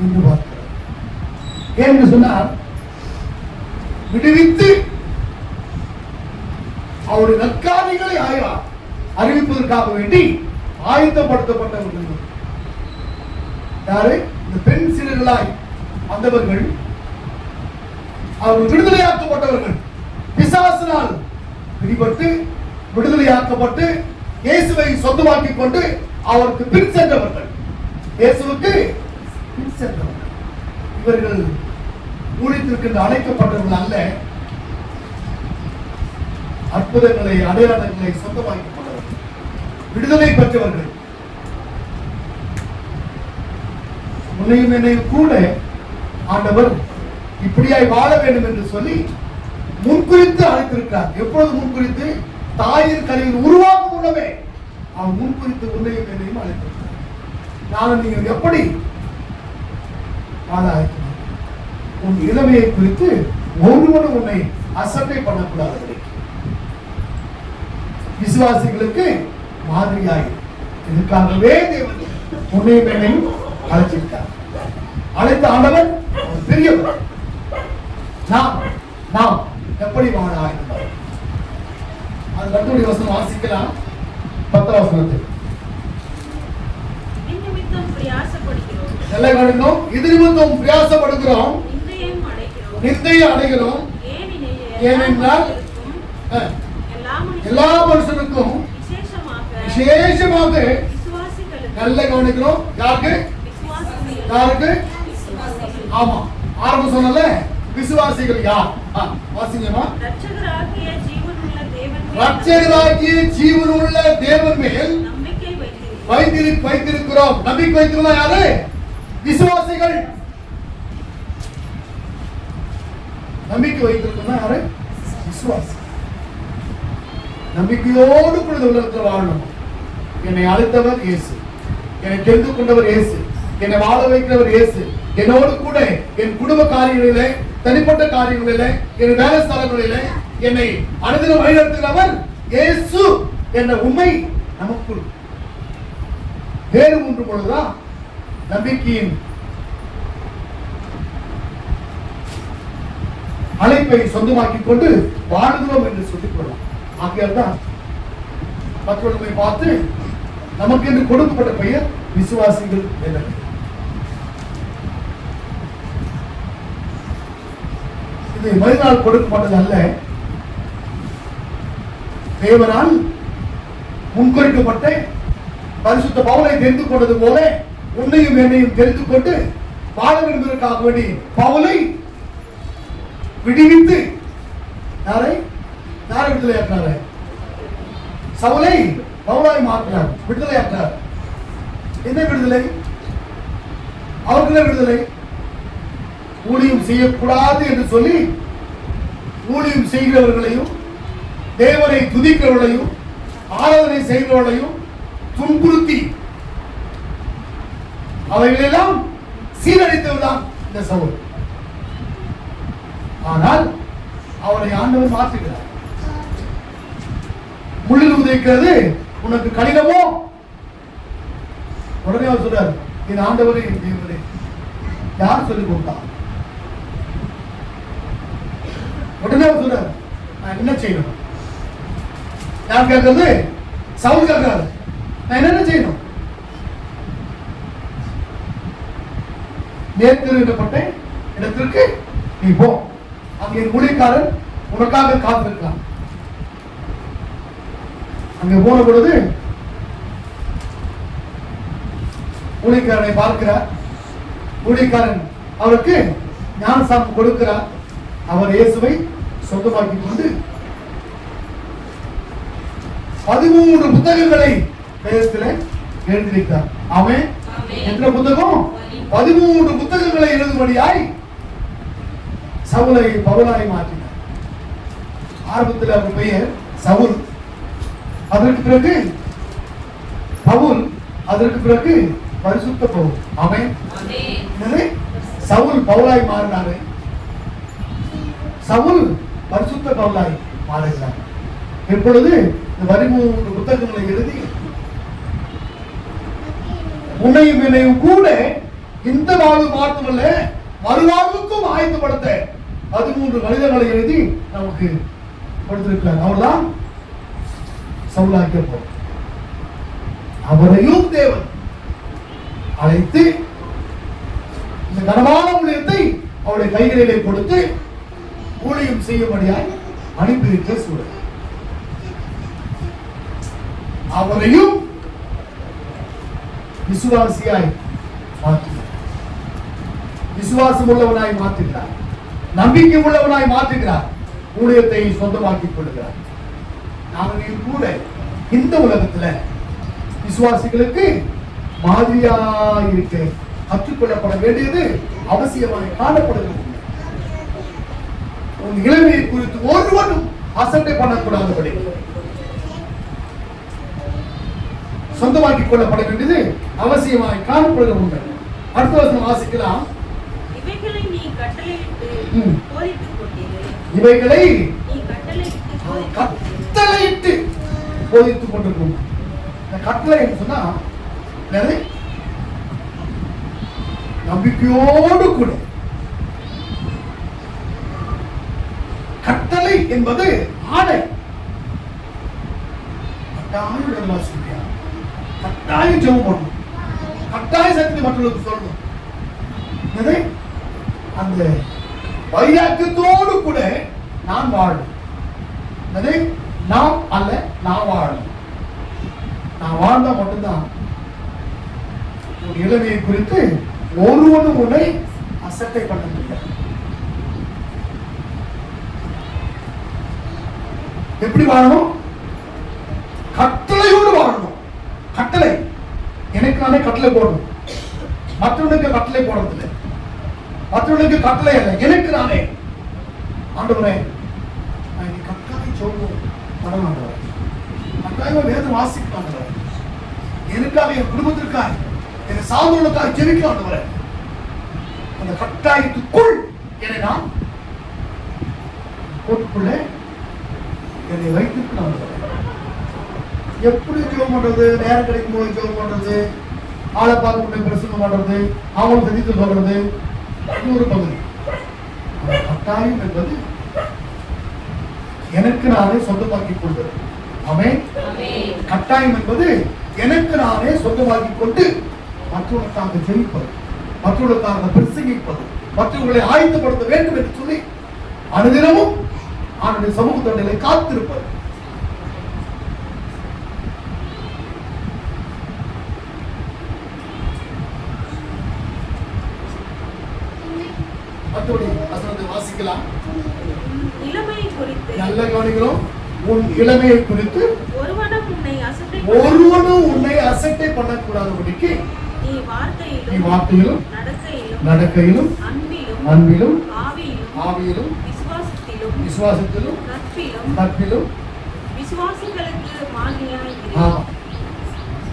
என்று பார்க்கிறார். ஏன்னு சொன்னால், விடுவித்து அவருடைய நற்காரியங்களை அறிவிப்பதற்காக வேண்டி ஆயத்தப்படுத்தப்பட்டவர்கள். யாரு? இந்த பெண் சீடர்களாய் வந்தவர்கள், அவர்கள் விடுதலையாக்கப்பட்டவர்கள், பிசாசினால் பிடிபட்டு விடுதலையாக்கப்பட்டு இயேசுவை சொந்தமாக்கிக் கொண்டு அவருக்கு பின் சென்றவர்கள், இயேசுவுக்கு பின் சென்றவர்கள். இவர்கள் ஊழியத்திற்கு அழைக்கப்பட்டவர்கள் அல்ல, அற்புதங்களை அடையாளங்களை சொந்தமாக்கிக் கொண்டவர்கள், விடுதலை பெற்றவர்கள். உன்னையும் என்னையும் கூட ஆண்டவர் இப்படியாய் வாழ வேண்டும் என்று சொல்லி முன்குறித்து அழைத்திருக்கிறார். எப்பொழுது முன்குறித்து? தாயின் கருவில் உருவாக்கும் முன்னமே அவன் முன்குறித்து உன்னையும் என்னையும் அழைத்திருக்கிறார். நானும் நீங்கள் எப்படி வாழ அழைக்கிறார்? உன் இளமையை குறித்து ஒருவனும் உன்னை அசட்டை பண்ணக்கூடாது. விசுவாசிகளுக்கு மாதிரியாய் இதுக்காகவே தேவன் உன்னையும் என்னையும் அழைச்சிருக்கார். அழைத்த ஆண்டவர் பெரியவர். நாம் எப்படி வாழ ஆயிருந்தோம்? அது கர்த்தருடைய வசனம் வாசிக்கலாம். 10 வசனத்தை எல்லாம் கவனிக்கணும். இது நிமித்தம் பிரயாசப்படுகிறோம், நிந்தையை அடைகிறோம். ஏனென்றால் எல்லா மனுஷனுக்கும் விசேஷமாக நல்ல கவனிக்கிறோம். யாருக்கு? யாருக்கு? ஆமா, ஆரம்ப சொன்னல விசுவாசிகள் யார்? வாசிங்கம்மா. ரட்சகராகிய ஜீவனுள்ள தேவன் மேல் வைத்திருக்கிறோம். நம்பிக்கை வைத்திருந்தா யாரு? விசுவாசிகள். நம்பிக்கை வைத்திருக்கா யாரு? விசுவாசி. நம்பிக்கையோடு கூட உலகத்தில் வாழணும். என்னை அழைத்தவர் இயேசு, என்னை தெரிந்து கொண்டவர் இயேசு, என்னை வாழ வைக்கிறவர் இயேசு. என்னோடு கூட என் குடும்ப காரியங்களிலே, தனிப்பட்ட காரியங்களிலே, என் வேலை ஸ்தலங்களிலே என்னை அனுதினம் வழிநடத்துகிறவர் இயேசு என்ற உண்மை நமக்குள் வேறு ஒன்று பொழுதுதான் நம்பிக்கையின் அழைப்பை சொந்தமாக்கிக் கொண்டு வாழ்கிறோம் என்று சொல்லிக் கொள்ளலாம். ஆகையால் தான் மற்றவர்களை பார்த்து நமக்கு என்று கொடுக்கப்பட்ட பெயர் விசுவாசிகள் என்ற. இது மனிதனால் கொடுக்கப்பட்டது அல்ல, தேவனால் முன்குறிக்கப்பட்ட பரிசுத்த பவுலை தெரிந்து கொண்டது போல உன்னையும் என்னையும் தெரிந்து கொண்டு வாழ விரும்புவதற்காக வேண்டி பவுலை விடுவித்து யாரை விடுதலையாக்குறாரு? சவுலை பவுலாய் மாற்றினார், விடுதலையாக்குறார். என்ன விடுதலை? அவர்களே விடுதலை. ஊழியம் செய்யக்கூடாது என்று சொல்லி ஊழியம் செய்கிறவர்களையும் தேவனை துதிக்கிறவர்களையும் ஆராதனை செய்கிறவர்களையும் துன்புறுத்தி அவைகளெல்லாம் சீரழித்தவர்தான் இந்த சவுல். ஆனால் அவரை ஆண்டவர் மாற்றுகிறார். முள்ளில் உதைக்கிறது உனக்கு கடினமோ? உடனே அவர் சொல்றார், என் ஆண்டவரே என் தேவரே. யார் சொல்லிக் கொடுத்தார்? உடனே அவர் சொல்றார், நான் என்ன செய்யணும்? யார் கேட்கறது? சவுல் கேட்கிறாரு, நான் என்ன செய்யணும்? நேர்த்திருக்கப்பட்ட இடத்திற்கு நீ போ, அங்கே என் ஊழியக்காரன் உனக்காக காத்திருக்கலாம். அங்கே போன பொழுது ஊழியக்காரனை பார்க்கிறார். ஊழியக்காரன் அவருக்கு ஞானஸ்நானம் கொடுக்கிறார். அவர் இயேசுவை சொந்தமாக்கிக் கொண்டு 13 புத்தகங்களை வேதத்தில் எழுதியிருக்கிறார். ஆமென். எத்தனை புத்தகம்? 13 புத்தகங்களை எழுதும்படியாய் சவுலை பவுலாய் மாற்றினார். ஆரம்பத்தில் அவர் பெயர் சவுல், அதற்கு பிறகு பவுல், அதற்கு பிறகு பரிசுத்த பவுல். ஆமென். சவுல் பவுலாய் மாறினாரு, சவுல் பரிசுத்த பவுலாய் மாறுகிறார். இப்பொழுது இந்த 13 புத்தகங்களை எழுதி உன்னையும் என்னையும் கூட இந்த வாழ்வு மாற்றமல்ல மறுவாழ்வுக்கும் ஆயத்தப்படுத்த 13 கடிதங்களை எழுதி நமக்கு கொடுத்திருக்கிறார். அவர்தான் சவுலாக்கிய போர். அவரையும் தேவன் அழைத்து இந்த கனமான ஊழியத்தை அவருடைய கைகளிலே கொடுத்து ஊழியம் செய்யும்படியாய் அனுப்பியிருக்கிற சூழல். அவரையும் விசுவாசியாய் மாற்றுகிறார், விசுவாசம் உள்ளவனாய் மாற்றுகிறார், நம்பிக்கை உள்ளவனாய் மாற்றுகிறார், ஊழியத்தை சொந்தமாக்கிக் கொள்கிறார். நாங்கள் கூட இந்த உலகத்துல விசுவாசிகளுக்கு மாதிரியாய் இருக்க கற்றுக்கொள்ளப்பட வேண்டியது அவசியமாக காணப்படுகிறது. உன் இளமையை குறித்து ஒருவனும் அசட்டை பண்ணக்கூடாதபடி சொந்தமாக்கிக் கொள்ளப்பட வேண்டியது அவசியமாக காணப்படுகிற உண்மை. அடுத்த வருஷம் வாசிக்கலாம். இவைகளை நீ கட்டளையிட்டு போதித்துக் கொண்டிரு. இவைகளை நீ கட்டளையிட்டு கட்டளையிட்டு போதித்துக் கொண்டிருக்கும். இந்த கட்டளை என்று சொன்னா என்னது? நம்பிக்கையோடு கூட. கட்டளை என்பது ஆணை. கட்டாயம் வேதவாசிக்க, கட்டாயம் ஜெபம் பண்ணணும், கட்டாய சக்தி மற்றவர்களுக்கு சொல்லணும். என்னது? அந்த வைராக்கியத்தோடு கூட நான் வாழணும். என்னது? நாம் அல்ல, நான் வாழணும். நான் வாழ்ந்தா மட்டும்தான் இளமையை குறித்து ஒருவனும் உன்னை அசட்டை பண்ண முடியாது. எப்படி வாழணும்? கட்டளையோடு வாழணும். கட்டளை எனக்கு நானே கட்டளை போடணும், மற்றவனுக்கு கட்டளை போடுறதில்லை, மற்றவனுக்கு கட்டளை அல்ல, எனக்கு நானே. ஆண்டவரே நான் கட்டாயம் சொல்லணும் பண்ணணும், கட்டாயமா வேதம் வாசிக்கலாம், எனக்காக என் குடும்பத்திற்காக என் சாதனங்களுக்காக ஜெபிக்கலாம். அந்த கட்டாயத்துக்குள் என்னை நான் கோட்டுக்குள்ளே என்னை வைத்திருக்கலாம். எப்படி ஜெபம் பண்றது? நேரம் கிடைக்கும் போது ஜெபம் பண்றது, ஆளை பார்க்க முடியும் பிரசங்கம் பண்றது, அவங்களும் சந்தித்து சொல்றது, இது ஒரு பகுதி. கட்டாயம் என்பது எனக்கு நானே சொந்தமாக்கிக் கொள்வது. ஆமென். கட்டாயம் என்பது எனக்கு நானே சொந்தமாக்கிக் கொண்டு மற்றவர்களுக்காக ஜெயிப்பது, மற்றவர்களுக்காக பிரசங்கிப்பது, மற்றவர்களை ஆயத்தப்படுத்த வேண்டும் என்று சொல்லி அனுதினமும் அவனுடைய சமூக தொண்டலை காத்திருப்பது. மற்றபடி வசனத்தை வாசிக்கலாம். இளமையை குறித்து நல்ல கவனிக்கிறோம். உன் இளமையை குறித்து ஒருவனும் உன்னை அசட்டை பண்ணக்கூடாதபடிக்கு நீ வார்த்தையிலும் நடக்கையிலும் அன்பிலும் ஆவியிலும் விசுவாசத்திலும் கற்பிலும் விசுவாசிகளுக்கு மாதிரியாய் இரு.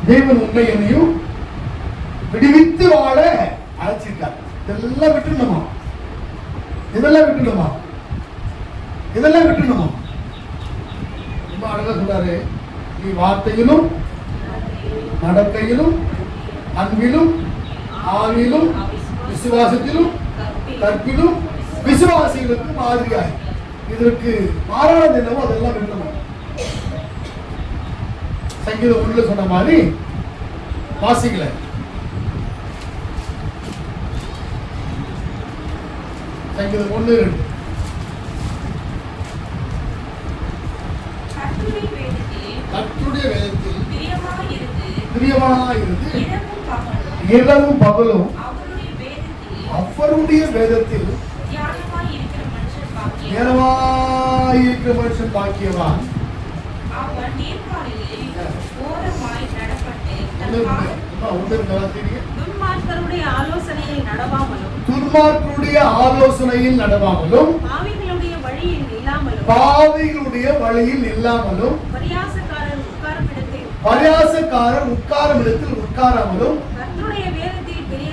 தேவன் உன்னை என்னையும் விடுவித்து வாழ அழைச்சிருக்கார். இதெல்லாம் விட்டுணுமா? ரொம்ப அழகா சொல்றாரு. நீ வார்த்தையிலும் நடக்கையிலும் அன்பிலும் ஆவியிலும் விசுவாசத்திலும் கற்பிலும் விசுவாசிகளுக்கு மாதிரியாய். இதற்கு மாறானது என்னவோ அதெல்லாம் விடணும். சங்கீதம் 1 சொன்ன மாதிரி வாசிக்கல. சங்கீதம் 1:2 கர்த்தருடைய வேதத்தில் பிரியமாயிருந்து இரவும் பகலும் அவருடைய வேதத்தில் தியானமாயிருக்கிற மனுஷன் பாக்கியவான். துன்மார்க்கருடைய ஆலோசனையில் நடவாமலும் பாவிகளுடைய வழியில் இல்லாமலும் பரியாசக்காரர் உட்காரும் இடத்தில் உட்காராமலும்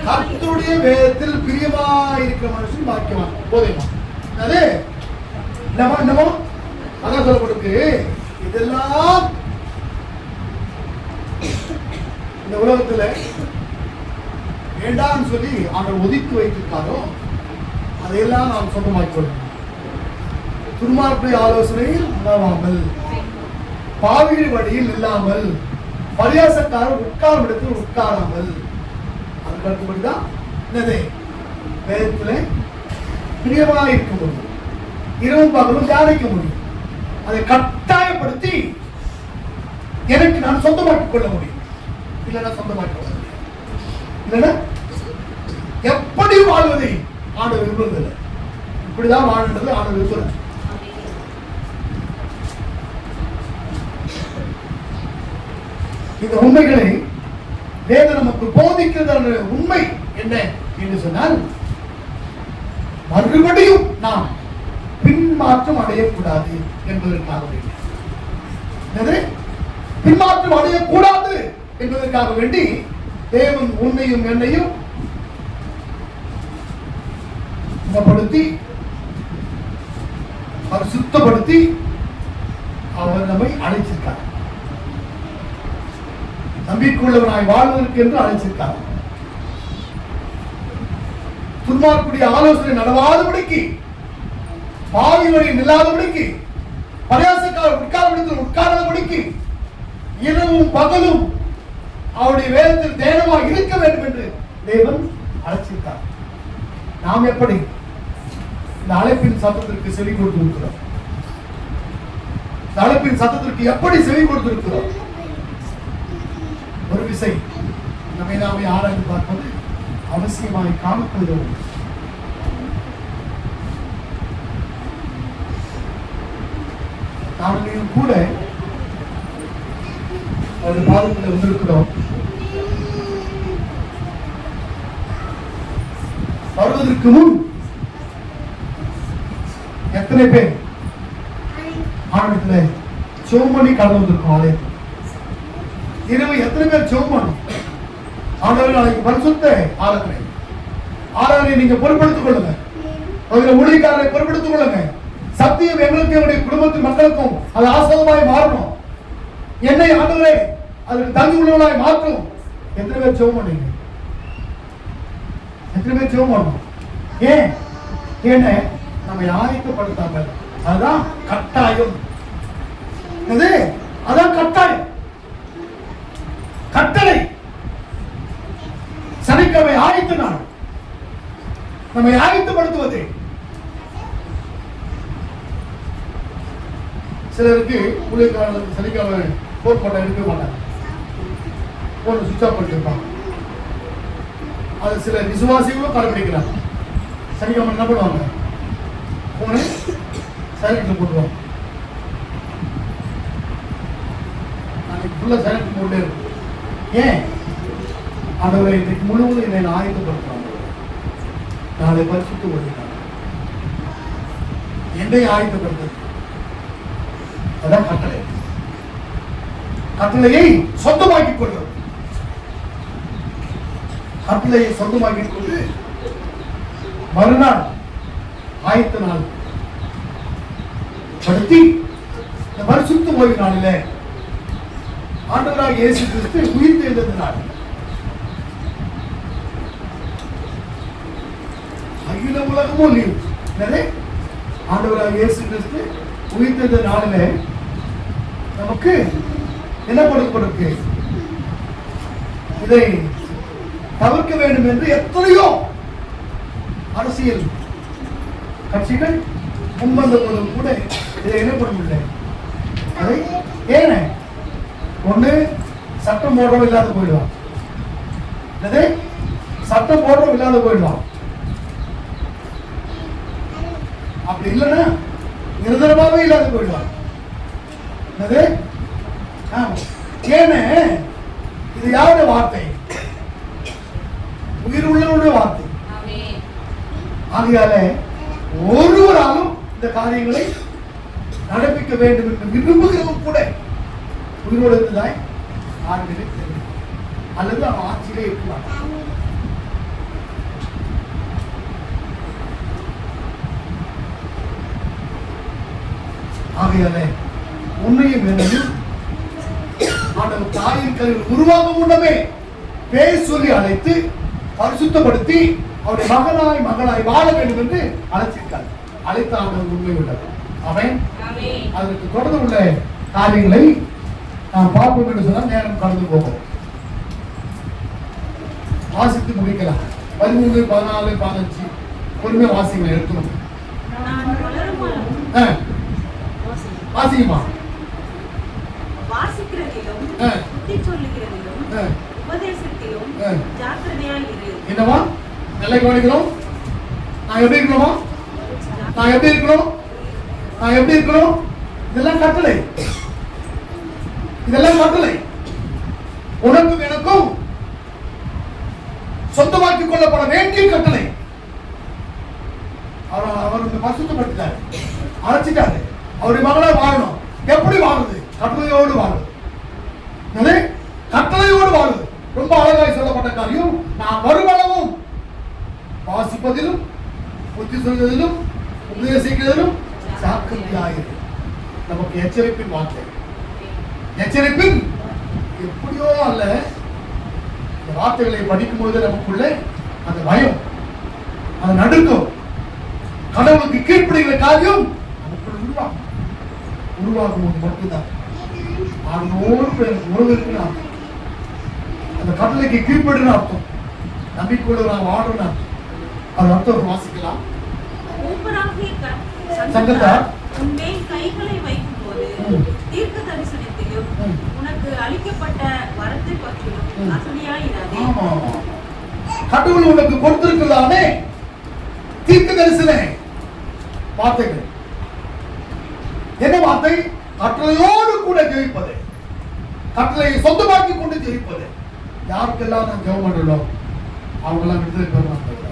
கர்த்தருடைய வேதத்தில் பிரியமாயிருக்கிற மனுஷன் பாக்கியவான். போதைமா அது என்னமோ அதான் சொல்லப்பட்டிருக்கு. இதெல்லாம் இந்த உலகத்துல வேண்டாம்னு சொல்லி அவர்கள் ஒதுக்கி வைத்திருக்காரோ அதையெல்லாம் நாம் சொந்தமாக்கிக் கொள்ளணும். துன்மார்க்குடைய ஆலோசனையில் உணவாமல் பாவிகள் வழியில் இல்லாமல் பரியாசக்காரர் உட்காரும் இடத்தில் உட்காராமல். அதுக்கு அடுத்தபடிதான் என்னது? வேதத்துல பிரியமாக இருக்க முடியும், இரவும் பகலும் தியானிக்க முடியும். அதை கட்டாயப்படுத்தி எனக்கு நான் சொந்தமாக்கிக் கொள்ள முடியும். இல்லைன்னா சொந்தமாக்கிக் கொள்ள முடியும். இல்லைன்னா எப்படி வாழ்வதை ஆண்டவர் விரும்புவதில்லை. இப்படிதான் வாழ்ன்றது ஆண்டவர் விரும்புகிறார். இந்த உண்மைகளை வேதம் நமக்கு போதிக்கிறது. உண்மை என்ன என்று சொன்னால், மறுபடியும் நாம் பின்மாற்றம் அடையக்கூடாது என்பதற்காக வேண்டி, பின்மாற்றம் அடையக்கூடாது என்பதற்காக வேண்டி தேவன் உன்னையும் என்னையும் குணப்படுத்தி சுத்தப்படுத்தி அவர் நம்மை அழைச்சிருக்கார். நம்பிக்கையுள்ளவனாய் வாழ்வதற்கு என்று அழைச்சிருக்கார். துன்மார்க்குடைய ஆலோசனை நடவாதபடிக்கு, பாவி வழி நில்லாதபடிக்கு, பரியாசக்காரர் உட்காராதபடிக்கு, இரவும் பகலும் அவருடைய வேதத்தில் தேனமாக இருக்க வேண்டும் என்று தேவன் அழைச்சிருக்கார். நாம் எப்படி இந்த அழைப்பின் சத்தத்திற்கு செவி கொடுத்திருக்கிறோம்? இந்த அழைப்பின் சத்தத்திற்கு எப்படி செவி கொடுத்திருக்கிறோம்? ஒரு விசை நம்மை நாமே ஆராய்ந்து பார்ப்பது அவசியமாய் காணப்படுகிறது. நாங்களும் கூட ஒரு பாதத்தில் வந்திருக்கிறோம். வருவதற்கு முன் எத்தனை பேர் ஆண்டவரத்தில் ஜெபம் பண்ணி கடந்து வந்திருக்கோம்? ஆலயத்தில் இரவு எத்தனை பேர் ஜெபம் பண்ணணும்? ஆண்டவர் நாளைக்கு பரிசுத்த ஆராதனை நீங்க பொறுப்படுத்திக் கொள்ளுங்க. அதில் ஊழியக்காரரை பொறுப்படுத்திக் கொள்ளுங்க. சத்தியம் எங்களுக்கு, என்னுடைய குடும்பத்தின் மக்களுக்கும் அது ஆசீர்வாதமாய் மாறணும். என்னை ஆண்டவரே அதில் தங்கி உள்ளவர்களாய் மாற்றும். எத்தனை பேர் ஜெபம் பண்ணீங்க? எத்தனை பேர் ஜெபம் பண்ணணும்? ஏன் ஏன்னு நம்ம ஆயத்தப்படுத்தாம, அதுதான் கட்டாயம். அதான் கட்டாயம், கட்டளை. சனிக்கிழமை ஆயத்த நாள் நம்மை ஆயத்தப்படுத்துவது. சிலருக்கு ஊழியக்காரர்களுக்கு சனிக்கிழமை போன் பண்ண எடுக்க மாட்டாங்க, போன் சுவிட்ச் ஆஃப் பண்ணிருப்பாங்க. அது சில விசுவாசிகளும் கடைபிடிக்கிறாங்க. சனிக்கிழமை என்ன பண்ணுவாங்க? போனை சைலண்ட்ல போட்டுருவாங்க. நாளைக்கு ஃபுல்லா சைலண்ட் போட்டே இருக்கும். ஏன்? ஆண்டவரை இன்னைக்கு முழுவதும் என்னை ஆயத்தப்படுத்துறாங்க. நாளை பரிசுத்த ஓடுகிறாங்க. என்னை ஆயத்தப்படுத்துறது அதான் கட்டளை. கட்டளையை சொந்தமாக்கிக் கொள்வது. கட்டளையை சொந்தமாக்கிக் கொண்டு மறுநாள் ஆயத்த நாள் படுத்தி இந்த பரிசுத்த ஓய்வு நாளில ஆண்டவராக இயேசு கிறிஸ்து உயிர் தெழுந்த நாள், அகில உலகமும் லீவ். ஆண்டவராக இயேசு கிறிஸ்து உயிர் தெழுந்த நாளில நமக்கு என்ன கொடுக்கப்பட்டிருக்கு? இதை தவிர்க்க வேண்டும் என்று எத்தனையோ அரசியல் கட்சிகள் முன்வந்த போதும் கூட இதை என்ன பண்ண முடியல. அதை ஏன ஒண்ணு சட்டம் போடுறோம் இல்லாத போயிடுவான், சட்டம் போடுறோம் இல்லாத போயிடுவான். அப்படி இல்லைன்னா நிரந்தரமாவே இல்லாத போயிடுவான். ஏன்னு இது யாருடைய வார்த்தை? உயிர் உள்ளவருடைய வார்த்தை. ஆகையால ஒருவராலும் இந்த காரியங்களை நடப்பிக்க வேண்டும் என்று விரும்புகிறவங்க கூட உயிரோடு இருந்ததாய் ஆண்களே தெரியும், அல்லது அவன் ஆட்சியிலே இருக்கலாம். ஆகையால உன்னையும் என்னையும் ஆண்டவர் தாயின் கருவில் உருவாகும் முன்னமே பேர் சொல்லி அழைத்து பரிசுத்தப்படுத்தி அவருடைய மகனாய் வாழ வேண்டும் என்று அழைச்சிருக்கார். அழைத்த ஆண்டவர் உண்மை உள்ளது. அவன் அதற்கு தொடர்ந்து உள்ள காரியங்களை நாம் பார்ப்போம் என்று சொன்னால் நேரம் கடந்து போகும். வாசித்து முடிக்கலாம். 13, 14, 15 பொறுமையா வாசிங்க எடுக்கணும். நான் வளருமாலும் வாசிங்கம்மா. வாசிக்கிறதிலும் புத்தி சொல்லுகிறதிலும் உபதேசத்திலும் ஜாக்கிரதையாய் இரு. என்னவா நல்லா கவனிக்கணும். நான் எப்படி இருக்கணுமா? நான் எப்படி இருக்கணும்? நான் எப்படி இருக்கணும்? இதெல்லாம் கட்டளை. இதெல்லாம் கட்டளை. உனக்கும் எனக்கும் சொந்தமாக்கிக் கொள்ளப்பட வேண்டிய கட்டளை. அவர் இந்த பசுத்தப்பட்டாரு, அழைச்சிட்டாரு. அவருடைய மகனா வாழணும். எப்படி வாழுது? கட்டளையோடு வாழுது. கட்டளையோடு வாழுது. ரொம்ப அழகாய் சொல்லப்பட்ட காரியம். நான் வருவளவும் வாசிப்பதிலும் புத்தி சொல்வதிலும் உபதேசிக்கிறதிலும் ஜாக்கிரதையாயிரு. நமக்கு எச்சரிப்பின் வார்த்தை. எச்சரிப்பின் எப்படியோ அல்ல. இந்த வார்த்தைகளை படிக்கும் பொழுது நமக்குள்ளே அந்த பயம், அந்த நடுக்கம், கடவுளுக்கு கீழ்ப்படுகிற காரியம் நமக்குள்ள உருவாகும் போது மட்டும்தான் அதோடு உறவு இருக்குன்னு அர்த்தம். அந்த கட்டளைக்கு கீழ்ப்படுன்னு அர்த்தம். நம்பிக்கையோடு நான் வாழணும்னு அர்த்தம். அது அர்த்தம் வாசிக்கலாம். சங்கத்தார் உன்மேல் கைகளை வைக்கும் போது தீர்க்க தரிசனத்திலும் உனக்கு அளிக்கப்பட்ட வரத்தை பற்றியும் அசதியாயிராதே. கடவுள் உனக்கு கொடுத்திருக்கலாமே தீர்க்க தரிசன வார்த்தைகள். என்ன வார்த்தை? கட்டளையோடு கூட ஜெயிப்பது, கட்டளையை சொந்தமாக்கி கொண்டு ஜெயிப்பது. யாருக்கெல்லாம் நான் ஜெபம் பண்ணணும் அவங்கெல்லாம் விடுதலை பெற மாட்டாங்க.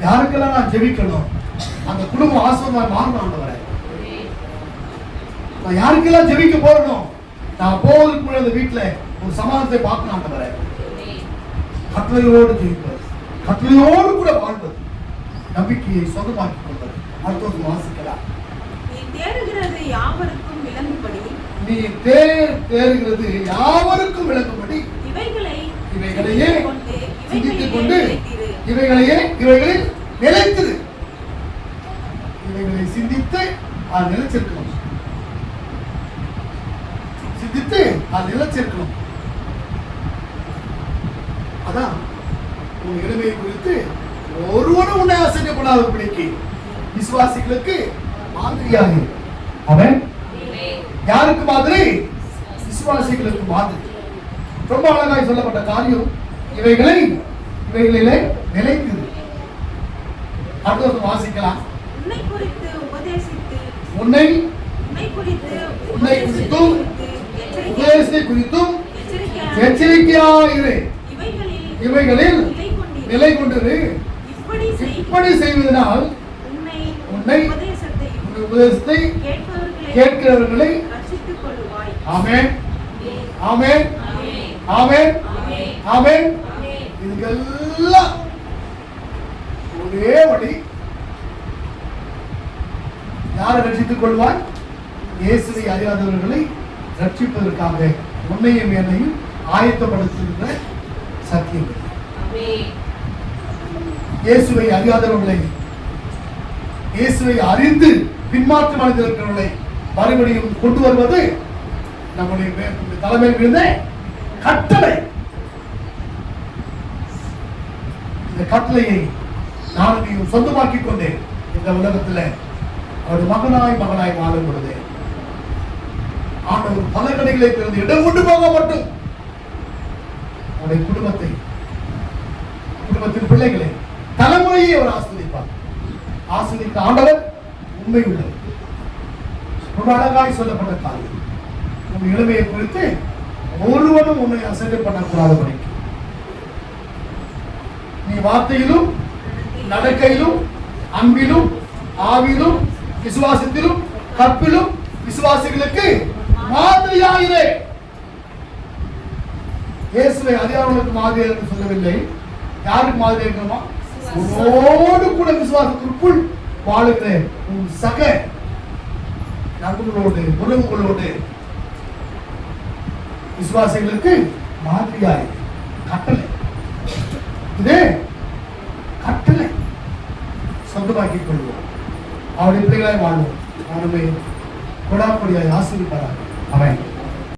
யாருக்கெல்லாம் நான் ஜெபிக்கணும் அந்த குடும்பம் ஆசீர்வாதம் மாறணும் ஆண்டவரே. நான் யாருக்கெல்லாம் ஜெபிக்க போறணும் நான் போவதற்கு முன்னாடி வீட்டுல ஒரு சமாதானத்தை பார்க்கணும் ஆண்டவரே. கட்டளையோடு ஜெயிப்பது, கட்டளையோடு கூட வாழ்வது, நம்பிக்கையை சொந்தமாக்கிக் கொள்வது. அடுத்த வாசிக்கலாம். நீ தேடுகிறது யாவருக்கும் விளங்கும்படி, நீ தேடுகிறது யாவருக்கும் விளங்கும்படி இவைகளையே சிந்தித்துக் கொண்டு இவைகளில் நிலைத்திரு. இவைகளை சிந்தித்து அது நிலைச்சிருக்கணும். சிந்தித்து அது நிலைச்சிருக்கணும். அதான் உன் இளமையை குறித்து ஒருவனும் உன்னை ஆசைப்படாதபடிக்கு விசுவாசிகளுக்கு மாதிரியாக. அவன் யாருக்கு மாதிரி? விசுவாசிகளுக்கு மாதிரி. ரொம்ப அழகாய் சொல்லப்பட்ட காரியம். இவைகளிலே நிலைக்குது. அடுத்த வாசிக்கலாம். உன்னை குறித்து உபதேசித்து உபதேசத்தை குறித்தும் எச்சரிக்கையாயிரு. இவைகளில் நிலை கொண்டிரு. இப்படி செய்வதனால் உன்னை உபதேசத்தை கேட்கிறவர்களை ஆமென் ஆமென் ஆமென் ஆமென். இதுக்கெல்லாம் ஒரே வழி. யாரை ரட்சித்துக் கொள்வார்? இயேசுவை அறியாதவர்களை ரட்சிப்பதற்காக உன்னையும் என்னையும் ஆயத்தப்படுத்துகின்ற சத்தியம். இயேசுவை அறியாதவர்களை, இயேசுவை அறிந்து பின்மாற்றம் அடைந்திருக்கிறவர்களை மறுபடியும் கொண்டு வருவது நம்முடைய தலைமையில் விழுந்த கட்டளை. இந்த கட்டளையை நான் சொந்தமாக்கிக் கொண்டேன். இந்த உலகத்தில் அவருடைய மகனாய் வாழும் பொழுது ஆண்டவர் பல கடைகளை திறந்து இடம் கொண்டு போக மட்டும் அவருடைய குடும்பத்தின் பிள்ளைகளை தலைமுறையை அவர் ஆஸ்வதிப்பார். ஆஸ்வதித்த ஆண்டவர் உண்மை உள்ளவர். ரொம்ப அழகாய் சொல்லப்பட்ட காரியம். உன் இளமையை குறித்து ஒருவனும் உன்னை அசட்டை பண்ணக்கூடாதபடி நீ வார்த்தையிலும் நடக்கையிலும் அன்பிலும் ஆவிலும் விசுவாசத்திலும் கற்பிலும் விசுவாசிகளுக்கு மாதிரியாயிரே. இயேசுவை அறியாதவர்களுக்கு மாதிரி என்று சொல்லவில்லை. யாருக்கு மாதிரி இருக்கணுமா? உன்னோடு கூட விசுவாசத்திற்குள் வாழுகிற உன் சக நண்பர்களோடு உறவுகளோடு விசுவாசிகளுக்கு மாதிரியாய். கட்டளை இது, கட்டளை. சொந்தமாக்கிக் கொள்வோம். அவருடைய பிள்ளைகளாய் வாழ்வோம். அவருடைய கொடாப்படியாய் ஆசீர்வதிப்பார்கள். அவன்